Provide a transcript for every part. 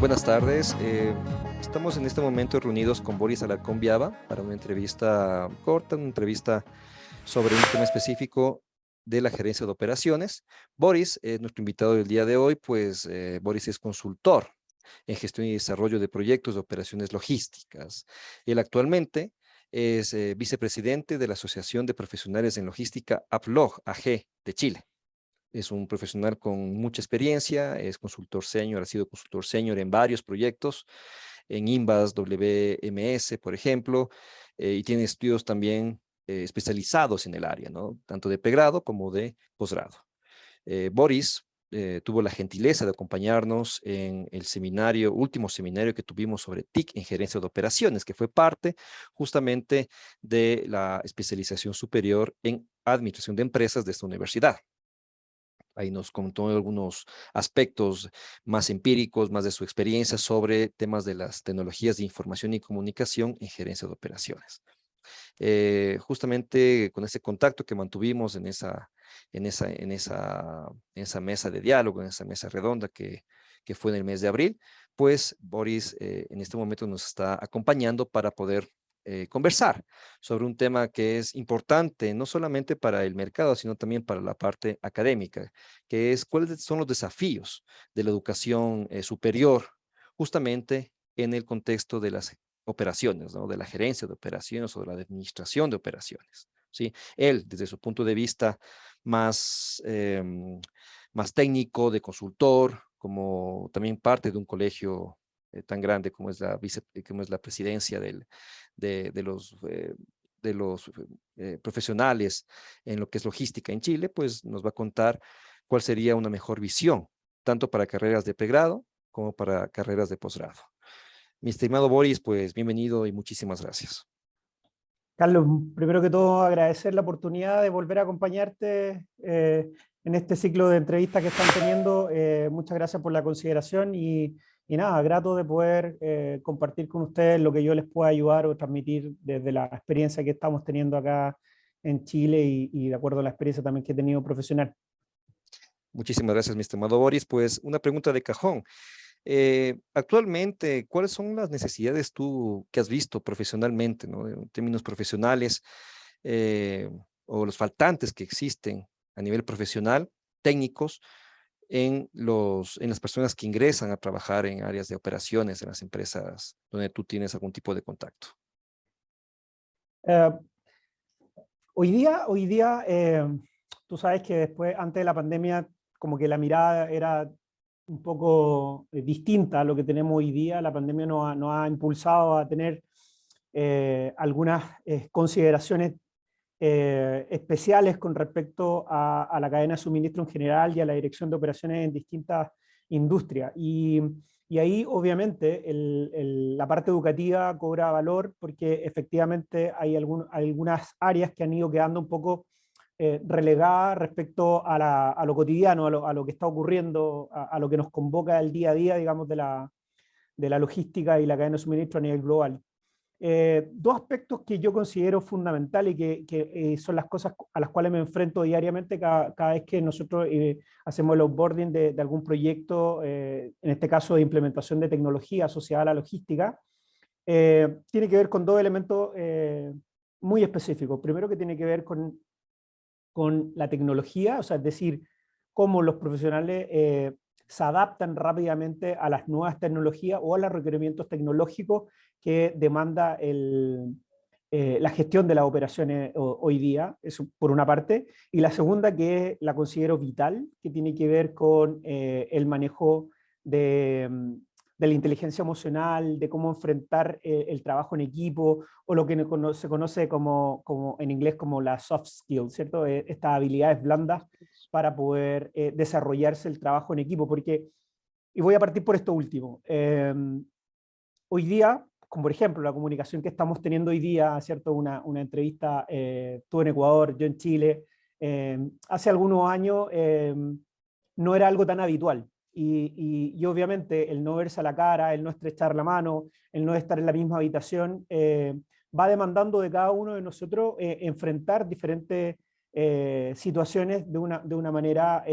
Buenas tardes. Estamos en este momento reunidos con Boris Alarcón Viaba para una entrevista corta, una entrevista sobre un tema específico de la gerencia de operaciones. Boris es nuestro invitado del día de hoy, pues Boris es consultor en gestión y desarrollo de proyectos de operaciones logísticas. Él actualmente es vicepresidente de la Asociación de Profesionales en Logística APLOG AG de Chile. Es un profesional con mucha experiencia, es consultor senior, ha sido consultor senior en varios proyectos, en INVAS, WMS, por ejemplo, y tiene estudios también especializados en el área, ¿no? Tanto de pregrado como de posgrado. Boris tuvo la gentileza de acompañarnos en el seminario, último seminario que tuvimos sobre TIC en gerencia de operaciones, que fue parte justamente de la especialización superior en administración de empresas de esta universidad. Ahí nos contó algunos aspectos más empíricos, más de su experiencia sobre temas de las tecnologías de información y comunicación en gerencia de operaciones. Justamente con ese contacto que mantuvimos en esa mesa de diálogo, en esa mesa redonda que fue en el mes de abril, pues Boris en este momento nos está acompañando para poder conversar sobre un tema que es importante no solamente para el mercado, sino también para la parte académica, que es cuáles son los desafíos de la educación superior, justamente en el contexto de las operaciones, ¿no? De la gerencia de operaciones o de la administración de operaciones, ¿sí? Él, desde su punto de vista más, más técnico, de consultor, como también parte de un colegio tan grande como es como es la presidencia de los profesionales en lo que es logística en Chile, pues nos va a contar cuál sería una mejor visión, tanto para carreras de pregrado como para carreras de posgrado. Mi estimado Boris, pues bienvenido y muchísimas gracias. Carlos, primero que todo agradecer la oportunidad de volver a acompañarte en este ciclo de entrevistas que están teniendo. Muchas gracias por la consideración y nada, grato de poder compartir con ustedes lo que yo les pueda ayudar o transmitir desde la experiencia que estamos teniendo acá en Chile y de acuerdo a la experiencia también que he tenido profesional. Muchísimas gracias, mi estimado Boris. Pues una pregunta de cajón. Actualmente, ¿cuáles son las necesidades tú que has visto profesionalmente, ¿no? En términos profesionales, eh, o los faltantes que existen a nivel profesional, técnicos, en las personas que ingresan a trabajar en áreas de operaciones en las empresas donde tú tienes algún tipo de contacto? Eh, hoy día tú sabes que después, antes de la pandemia, como que la mirada era un poco distinta a lo que tenemos hoy día. La pandemia nos ha impulsado a tener algunas consideraciones especiales con respecto a la cadena de suministro en general y a la dirección de operaciones en distintas industrias. Y ahí obviamente la parte educativa cobra valor porque efectivamente hay algunas áreas que han ido quedando un poco relegada respecto a lo cotidiano, a lo que está ocurriendo, a lo que nos convoca el día a día, digamos, de la logística y la cadena de suministro a nivel global. Dos aspectos que yo considero fundamentales y que son las cosas a las cuales me enfrento diariamente cada vez que nosotros hacemos el onboarding de algún proyecto, en este caso de implementación de tecnología asociada a la logística, tiene que ver con dos elementos muy específicos. Primero, que tiene que ver con la tecnología, o sea, es decir, cómo los profesionales se adaptan rápidamente a las nuevas tecnologías o a los requerimientos tecnológicos que demanda la gestión de las operaciones hoy día, eso por una parte, y la segunda, que la considero vital, que tiene que ver con el manejo de la inteligencia emocional, de cómo enfrentar el trabajo en equipo, o lo que se conoce como en inglés como las soft skills, ¿cierto? Estas habilidades blandas para poder desarrollarse el trabajo en equipo, porque, y voy a partir por esto último, hoy día, como por ejemplo la comunicación que estamos teniendo hoy día, ¿cierto? Una entrevista, tú en Ecuador, yo en Chile, hace algunos años no era algo tan habitual. y obviamente el no verse a la cara, el no estrechar la mano, el no estar en la misma habitación, va demandando de cada uno de nosotros enfrentar diferentes situaciones de una manera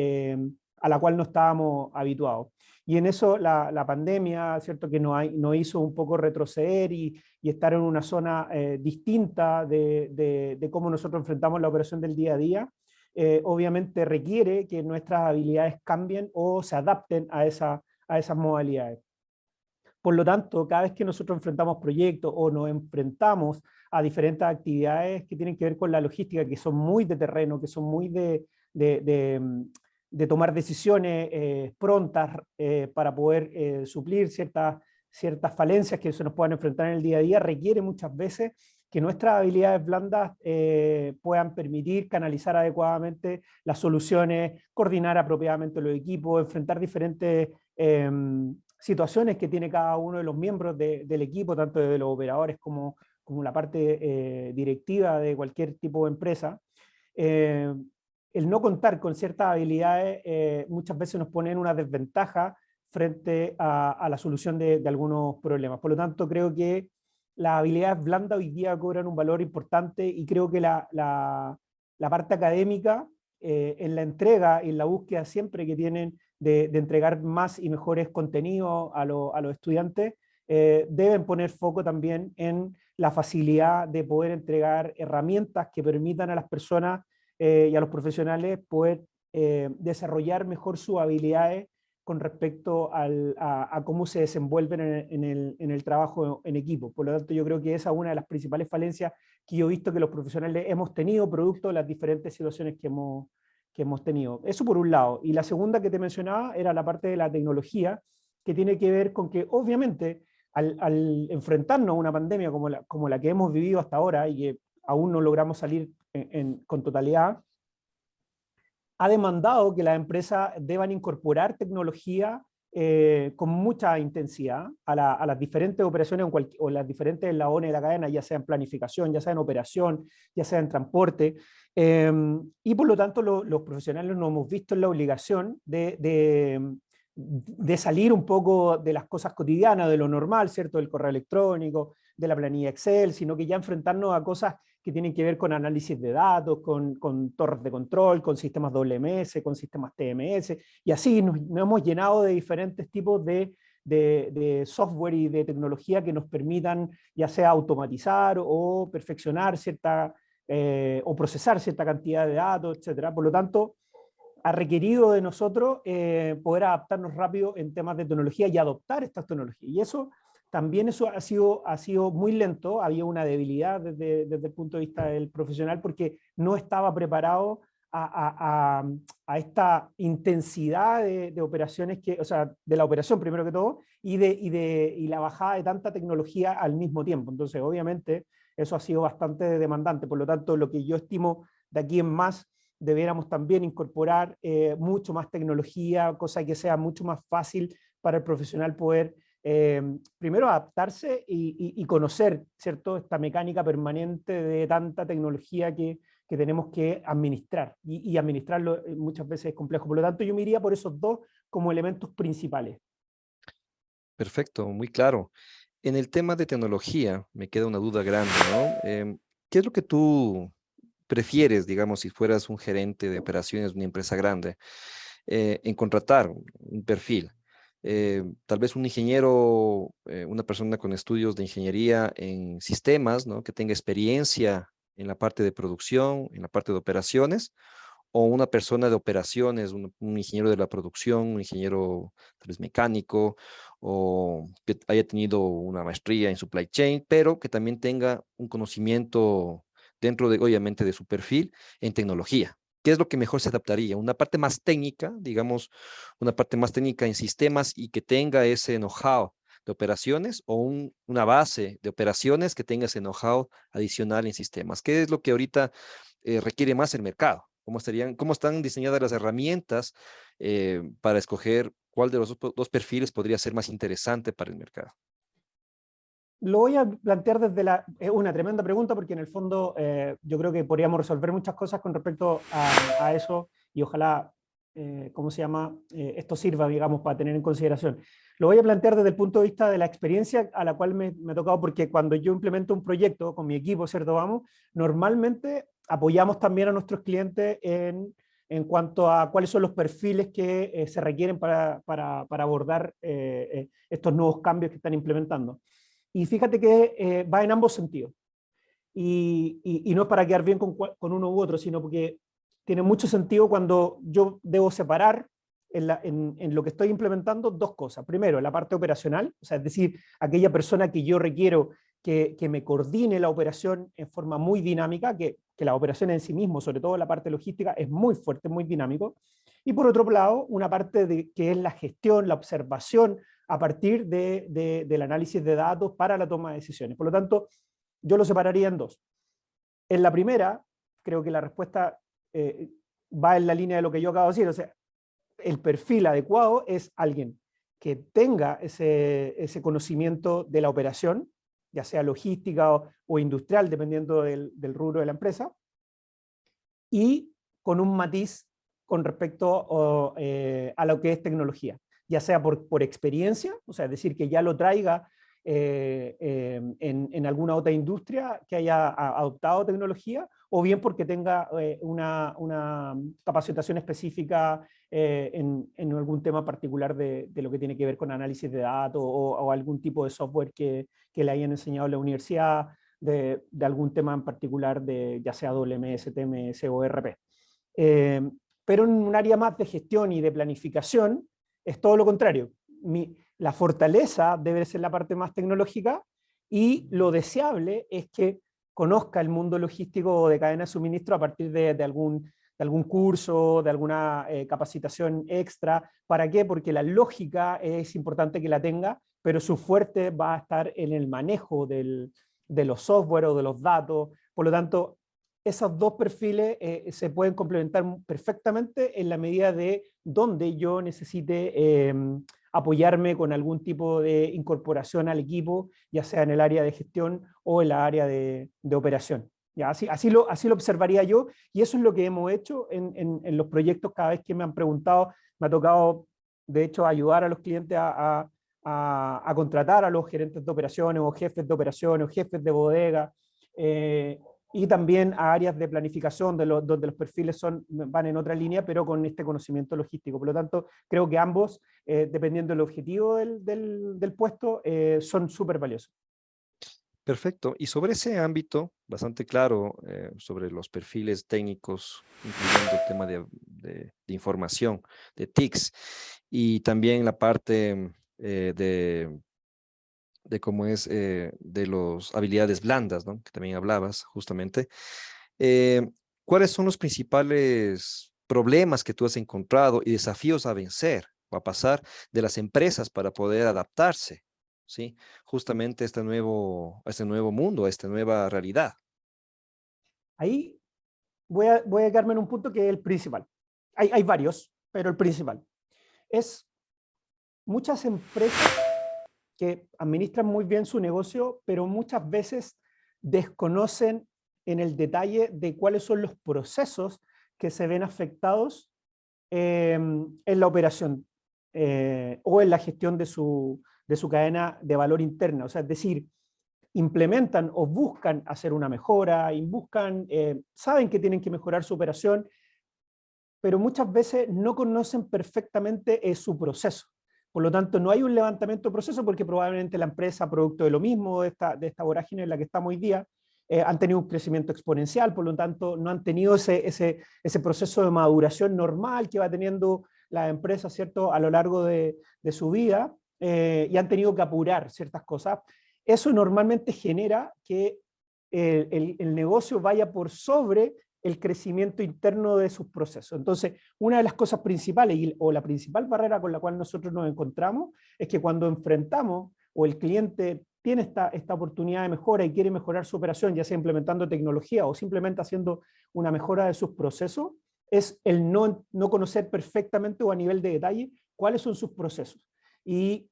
a la cual no estábamos habituados. Y en eso la pandemia, ¿cierto?, que nos hizo un poco retroceder y estar en una zona distinta de cómo nosotros enfrentamos la operación del día a día, obviamente requiere que nuestras habilidades cambien o se adapten a esas modalidades. Por lo tanto, cada vez que nosotros enfrentamos proyectos o nos enfrentamos a diferentes actividades que tienen que ver con la logística, que son muy de terreno, que son muy de, de, de tomar decisiones prontas para poder suplir ciertas falencias que se nos puedan enfrentar en el día a día, requiere muchas veces que nuestras habilidades blandas puedan permitir canalizar adecuadamente las soluciones, coordinar apropiadamente los equipos, enfrentar diferentes situaciones que tiene cada uno de los miembros del equipo, tanto de los operadores como la parte directiva de cualquier tipo de empresa. El no contar con ciertas habilidades muchas veces nos pone en una desventaja frente a la solución de algunos problemas. Por lo tanto, creo que las habilidades blandas hoy día cobran un valor importante y creo que la parte académica en la entrega y en la búsqueda siempre que tienen de entregar más y mejores contenidos a los estudiantes, deben poner foco también en la facilidad de poder entregar herramientas que permitan a las personas y a los profesionales poder desarrollar mejor sus habilidades con respecto a cómo se desenvuelven en el trabajo en equipo. Por lo tanto, yo creo que esa es una de las principales falencias que yo he visto que los profesionales hemos tenido producto de las diferentes situaciones que hemos tenido. Eso por un lado. Y la segunda que te mencionaba era la parte de la tecnología, que tiene que ver con que obviamente al enfrentarnos a una pandemia como la que hemos vivido hasta ahora y que aún no logramos salir con totalidad, ha demandado que las empresas deban incorporar tecnología con mucha intensidad a las diferentes operaciones o las diferentes eslabones de la cadena, ya sea en planificación, ya sea en operación, ya sea en transporte. Y por lo tanto los profesionales nos hemos visto en la obligación de salir un poco de las cosas cotidianas, de lo normal, ¿cierto? Del correo electrónico, de la planilla Excel, sino que ya enfrentarnos a cosas que tienen que ver con análisis de datos, con torres de control, con sistemas WMS, con sistemas TMS, y así nos hemos llenado de diferentes tipos de software y de tecnología que nos permitan ya sea automatizar o perfeccionar o procesar cierta cantidad de datos, etcétera. Por lo tanto, ha requerido de nosotros poder adaptarnos rápido en temas de tecnología y adoptar estas tecnologías. Y eso también ha sido muy lento, había una debilidad desde el punto de vista del profesional porque no estaba preparado a esta intensidad de operaciones, o sea, de la operación primero que todo, y la bajada de tanta tecnología al mismo tiempo. Entonces, obviamente, eso ha sido bastante demandante. Por lo tanto, lo que yo estimo de aquí en más, debiéramos también incorporar mucho más tecnología, cosa que sea mucho más fácil para el profesional poder primero adaptarse y conocer, ¿cierto?, esta mecánica permanente de tanta tecnología que tenemos que administrar, y administrarlo muchas veces es complejo. Por lo tanto, yo me iría por esos dos como elementos principales. Perfecto, muy claro. En el tema de tecnología, me queda una duda grande, ¿no? ¿Qué es lo que tú prefieres, digamos, si fueras un gerente de operaciones de una empresa grande, en contratar un perfil? Tal vez un ingeniero, una persona con estudios de ingeniería en sistemas, ¿no? Que tenga experiencia en la parte de producción, en la parte de operaciones, o una persona de operaciones, un ingeniero de la producción, un ingeniero tal vez mecánico, o que haya tenido una maestría en supply chain, pero que también tenga un conocimiento dentro de, obviamente, de su perfil en tecnología. ¿Qué es lo que mejor se adaptaría? Una parte más técnica, digamos, una parte más técnica en sistemas y que tenga ese know-how de operaciones, o una base de operaciones que tenga ese know-how adicional en sistemas. ¿Qué es lo que ahorita requiere más el mercado? ¿Cómo están diseñadas las herramientas para escoger cuál de los dos perfiles podría ser más interesante para el mercado? Lo voy a plantear es una tremenda pregunta porque en el fondo yo creo que podríamos resolver muchas cosas con respecto a eso y ojalá ¿cómo se llama? Esto sirva, digamos, para tener en consideración. Lo voy a plantear desde el punto de vista de la experiencia a la cual me ha tocado, porque cuando yo implemento un proyecto con mi equipo, ¿cierto? Vamos, normalmente apoyamos también a nuestros clientes en cuanto a cuáles son los perfiles que se requieren para abordar estos nuevos cambios que están implementando. Y fíjate que va en ambos sentidos. Y no es para quedar bien con uno u otro, sino porque tiene mucho sentido cuando yo debo separar en lo que estoy implementando dos cosas. Primero, la parte operacional, o sea, es decir, aquella persona que yo requiero que me coordine la operación en forma muy dinámica, que la operación en sí mismo, sobre todo la parte logística, es muy fuerte, muy dinámico. Y por otro lado, una parte que es la gestión, la observación a partir del análisis de datos para la toma de decisiones. Por lo tanto, yo lo separaría en dos. En la primera, creo que la respuesta va en la línea de lo que yo acabo de decir, o sea, el perfil adecuado es alguien que tenga ese conocimiento de la operación, ya sea logística o industrial, dependiendo del rubro de la empresa, y con un matiz con respecto a lo que es tecnología, ya sea por experiencia, o sea, es decir, que ya lo traiga en alguna otra industria que haya adoptado tecnología, o bien porque tenga una capacitación específica en algún tema particular de lo que tiene que ver con análisis de datos o algún tipo de software que le hayan enseñado en la universidad, de algún tema en particular, ya sea WMS, TMS o ERP. Pero en un área más de gestión y de planificación es todo lo contrario. La fortaleza debe ser la parte más tecnológica y lo deseable es que conozca el mundo logístico o de cadena de suministro a partir de algún curso, de alguna capacitación extra. ¿Para qué? Porque la lógica es importante que la tenga, pero su fuerte va a estar en el manejo de los software o de los datos. Por lo tanto, esos dos perfiles se pueden complementar perfectamente en la medida de donde yo necesite apoyarme con algún tipo de incorporación al equipo, ya sea en el área de gestión o en la área de operación. ¿Ya? Así lo observaría yo, y eso es lo que hemos hecho en los proyectos. Cada vez que me han preguntado, me ha tocado, de hecho, ayudar a los clientes a contratar a los gerentes de operaciones o jefes de operaciones o jefes de bodega, y también a áreas de planificación donde los perfiles van en otra línea, pero con este conocimiento logístico. Por lo tanto, creo que ambos, dependiendo del objetivo del puesto, son súper valiosos. Perfecto. Y sobre ese ámbito, bastante claro, sobre los perfiles técnicos, incluyendo el tema de información, de TICs, y también la parte de cómo es de las habilidades blandas, ¿no? Que también hablabas justamente. Eh, ¿Cuáles son los principales problemas que tú has encontrado y desafíos a vencer o a pasar de las empresas para poder adaptarse, ¿sí? Justamente a este nuevo mundo, a esta nueva realidad? Ahí voy a quedarme en un punto que es el principal. Hay varios, pero el principal es muchas empresas que administran muy bien su negocio, pero muchas veces desconocen en el detalle de cuáles son los procesos que se ven afectados en la operación o en la gestión de su cadena de valor interna. O sea, es decir, implementan o buscan hacer una mejora, y saben que tienen que mejorar su operación, pero muchas veces no conocen perfectamente su proceso. Por lo tanto, no hay un levantamiento de proceso porque probablemente la empresa, producto de lo mismo, de esta vorágine en la que estamos hoy día, han tenido un crecimiento exponencial, por lo tanto, no han tenido ese proceso de maduración normal que va teniendo la empresa, ¿cierto?, a lo largo de su vida, y han tenido que apurar ciertas cosas. Eso normalmente genera que el negocio vaya por sobre el crecimiento interno de sus procesos. Entonces, una de las cosas principales o la principal barrera con la cual nosotros nos encontramos es que cuando enfrentamos o el cliente tiene esta oportunidad de mejora y quiere mejorar su operación, ya sea implementando tecnología o simplemente haciendo una mejora de sus procesos, es el no conocer perfectamente o a nivel de detalle cuáles son sus procesos. Y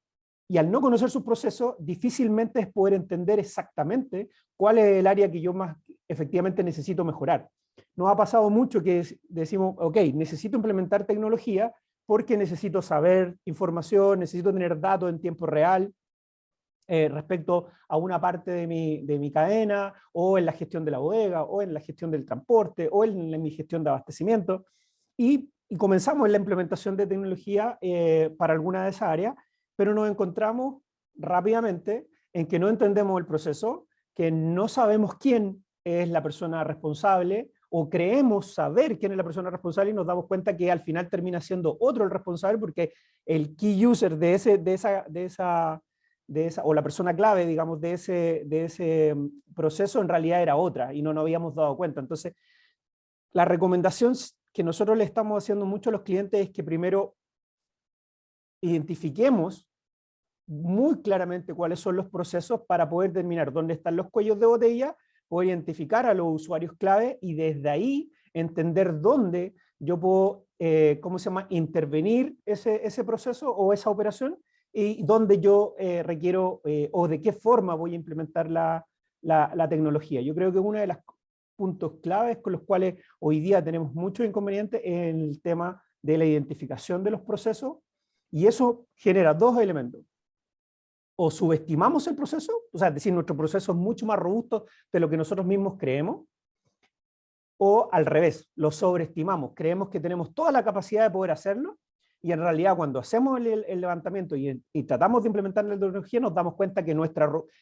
al no conocer sus procesos, difícilmente es poder entender exactamente cuál es el área que yo más efectivamente necesito mejorar. Nos ha pasado mucho que decimos, ok, necesito implementar tecnología porque necesito saber información, necesito tener datos en tiempo real, respecto a una parte de mi cadena, o en la gestión de la bodega, o en la gestión del transporte, o en mi gestión de abastecimiento. Y comenzamos en la implementación de tecnología para alguna de esas áreas, pero nos encontramos rápidamente en que no entendemos el proceso, que no sabemos quién es la persona responsable, o creemos saber quién es la persona responsable y nos damos cuenta que al final termina siendo otro el responsable porque el key user o la persona clave, digamos, de ese proceso en realidad era otra y no nos habíamos dado cuenta. Entonces, la recomendación que nosotros le estamos haciendo mucho a los clientes es que primero identifiquemos muy claramente cuáles son los procesos para poder determinar dónde están los cuellos de botella, poder identificar a los usuarios clave y desde ahí entender dónde yo puedo, ¿cómo se llama?, intervenir ese proceso o esa operación, y dónde yo requiero o de qué forma voy a implementar la tecnología. Yo creo que uno de los puntos claves con los cuales hoy día tenemos muchos inconvenientes es el tema de la identificación de los procesos, y eso genera dos elementos. O subestimamos el proceso, o sea, es decir, nuestro proceso es mucho más robusto de lo que nosotros mismos creemos, o al revés, lo sobreestimamos, creemos que tenemos toda la capacidad de poder hacerlo, y en realidad cuando hacemos el levantamiento y tratamos de implementar la tecnología, nos damos cuenta que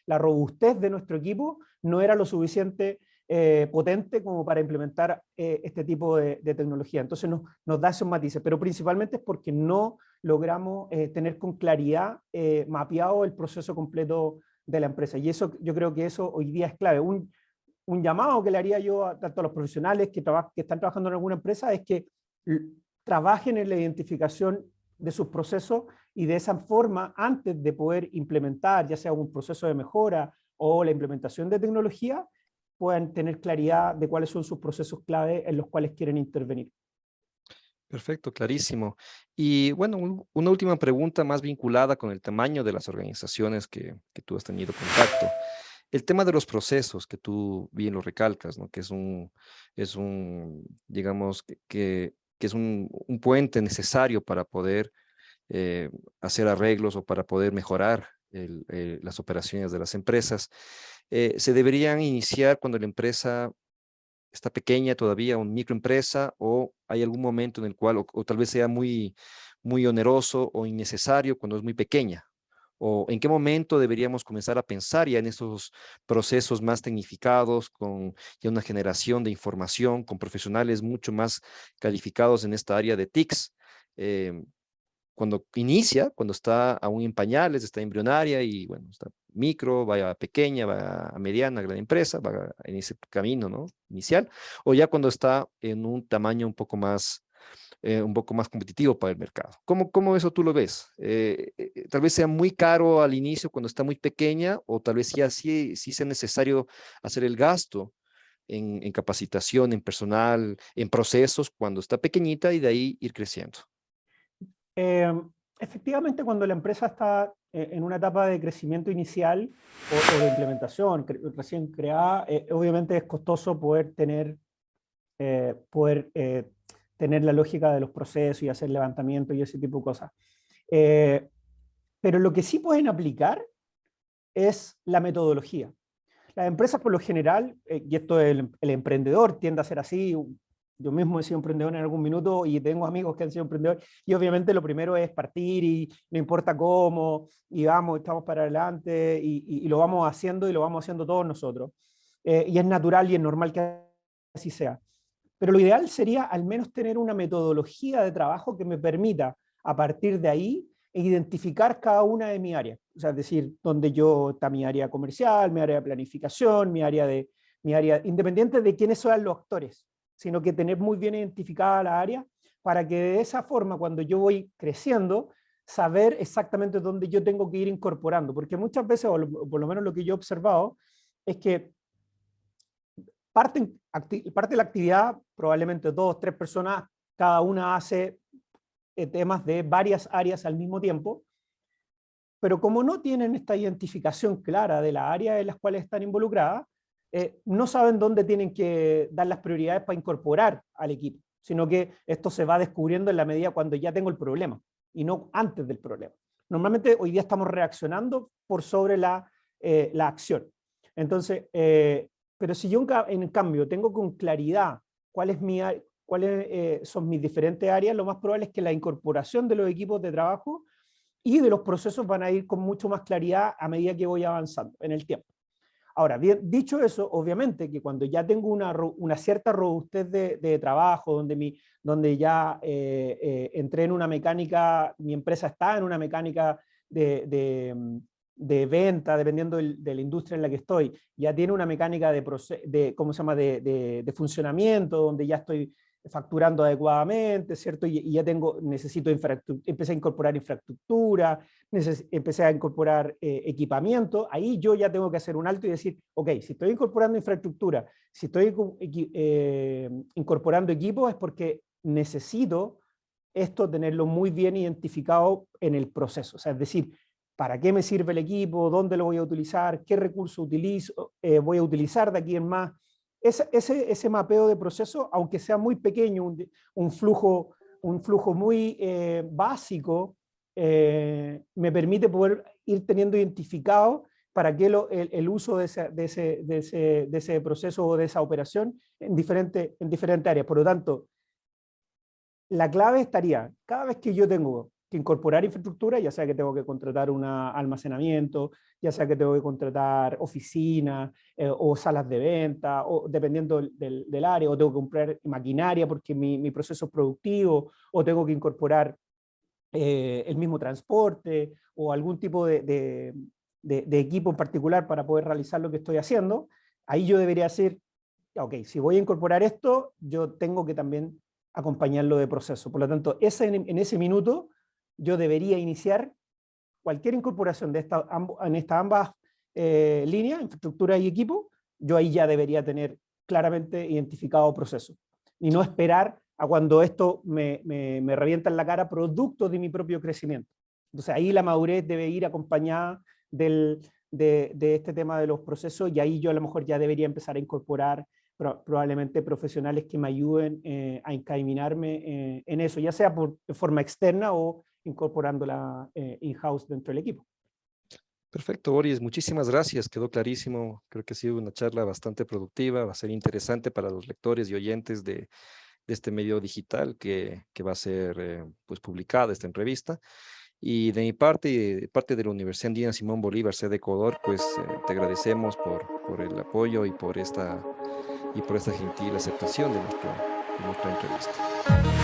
la robustez de nuestro equipo no era lo suficiente potente como para implementar este tipo de tecnología. Entonces nos da esos matices, pero principalmente es porque no logramos tener con claridad mapeado el proceso completo de la empresa. Y eso, yo creo que eso hoy día es clave. Un llamado que le haría yo tanto a los profesionales que están trabajando en alguna empresa es que trabajen en la identificación de sus procesos, y de esa forma, antes de poder implementar, ya sea un proceso de mejora o la implementación de tecnología, puedan tener claridad de cuáles son sus procesos clave en los cuales quieren intervenir. Perfecto, clarísimo. Y bueno, una última pregunta más vinculada con el tamaño de las organizaciones que tú has tenido contacto. El tema de los procesos, que tú bien lo recalcas, ¿no? Que digamos, que es un puente necesario para poder eh, hacer arreglos o para poder mejorar las operaciones de las empresas. Se deberían iniciar cuando la empresa está pequeña todavía, una microempresa, o hay algún momento en el cual, o tal vez sea muy oneroso o innecesario cuando es muy pequeña. ¿O en qué momento deberíamos comenzar a pensar ya en esos procesos más tecnificados, con ya una generación de información, con profesionales mucho más calificados en esta área de TICs? Eh, Cuando inicia, cuando está aún en pañales, está embrionaria y bueno, está micro, va a pequeña, va a mediana, gran empresa, va en ese camino, ¿no? Inicial, o ya cuando está en un tamaño un poco más competitivo para el mercado. ¿Cómo eso tú lo ves? Tal vez sea muy caro al inicio cuando está muy pequeña, o tal vez sí sea necesario hacer el gasto en capacitación, en personal, en procesos cuando está pequeñita y de ahí ir creciendo. Eh, Efectivamente, cuando la empresa está en una etapa de crecimiento inicial o de implementación recién creada, obviamente es costoso poder tener la lógica de los procesos y hacer levantamiento y ese tipo de cosas. Eh, pero lo que sí pueden aplicar es la metodología. Las empresas por lo general, y esto el emprendedor tiende a ser así, yo mismo he sido emprendedor en algún minuto y tengo amigos que han sido emprendedores, y obviamente lo primero es partir y no importa cómo, y vamos, estamos para adelante y lo vamos haciendo, y lo vamos haciendo todos nosotros. Y es natural y es normal que así sea. Pero lo ideal sería al menos tener una metodología de trabajo que me permita, a partir de ahí, identificar cada una de mis áreas. O sea, es decir, donde yo está mi área comercial, mi área de planificación, mi área, independiente de quiénes sean los actores, sino que tener muy bien identificada la área, para que de esa forma, cuando yo voy creciendo, saber exactamente dónde yo tengo que ir incorporando. Porque muchas veces, o por lo menos lo que yo he observado, es que parte de la actividad, probablemente dos, tres personas, cada una hace temas de varias áreas al mismo tiempo, pero como no tienen esta identificación clara de la área en las cuales están involucradas, no saben dónde tienen que dar las prioridades para incorporar al equipo, sino que esto se va descubriendo en la medida cuando ya tengo el problema y no antes del problema. Normalmente hoy día estamos reaccionando por sobre la acción. Entonces, pero si yo en cambio tengo con claridad cuáles son mis diferentes áreas, lo más probable es que la incorporación de los equipos de trabajo y de los procesos van a ir con mucho más claridad a medida que voy avanzando en el tiempo. Ahora, bien, dicho eso, obviamente que cuando ya tengo una cierta robustez de trabajo, donde ya entré en una mecánica, mi empresa está en una mecánica de venta, dependiendo de la industria en la que estoy, ya tiene una mecánica ¿cómo se llama?, de funcionamiento, donde ya estoy facturando adecuadamente, ¿cierto? Y ya necesito empecé a incorporar infraestructura, empecé a incorporar equipamiento. Ahí yo ya tengo que hacer un alto y decir, ok, si estoy incorporando infraestructura, si estoy incorporando equipos, es porque necesito esto tenerlo muy bien identificado en el proceso. O sea, es decir, ¿para qué me sirve el equipo? ¿Dónde lo voy a utilizar? ¿Qué recursos voy a utilizar de aquí en más? Ese mapeo de proceso, aunque sea muy pequeño, un flujo muy básico, me permite poder ir teniendo identificado para qué el uso de ese proceso o de esa operación en diferentes áreas. Por lo tanto, la clave estaría, cada vez que yo tengo que incorporar infraestructura, ya sea que tengo que contratar un almacenamiento, ya sea que tengo que contratar oficinas o salas de venta, o dependiendo del área, o tengo que comprar maquinaria porque mi proceso es productivo, o tengo que incorporar el mismo transporte o algún tipo de equipo en particular para poder realizar lo que estoy haciendo, ahí yo debería decir, ok, si voy a incorporar esto, yo tengo que también acompañarlo de proceso. Por lo tanto, en ese minuto yo debería iniciar cualquier incorporación en estas ambas líneas, infraestructura y equipo, yo ahí ya debería tener claramente identificado proceso. Y no esperar a cuando esto me revienta en la cara producto de mi propio crecimiento. Entonces ahí la madurez debe ir acompañada de este tema de los procesos, y ahí yo a lo mejor ya debería empezar a incorporar probablemente profesionales que me ayuden a encaminarme en eso, ya sea de forma externa o incorporándola in-house dentro del equipo. Perfecto, Boris, muchísimas gracias, quedó clarísimo. Creo que ha sido una charla bastante productiva, va a ser interesante para los lectores y oyentes de este medio digital que va a ser pues publicada esta entrevista. Y de mi parte y de parte de la Universidad Andina Simón Bolívar, sede Ecuador, pues te agradecemos por el apoyo y por esta gentil aceptación de nuestra entrevista.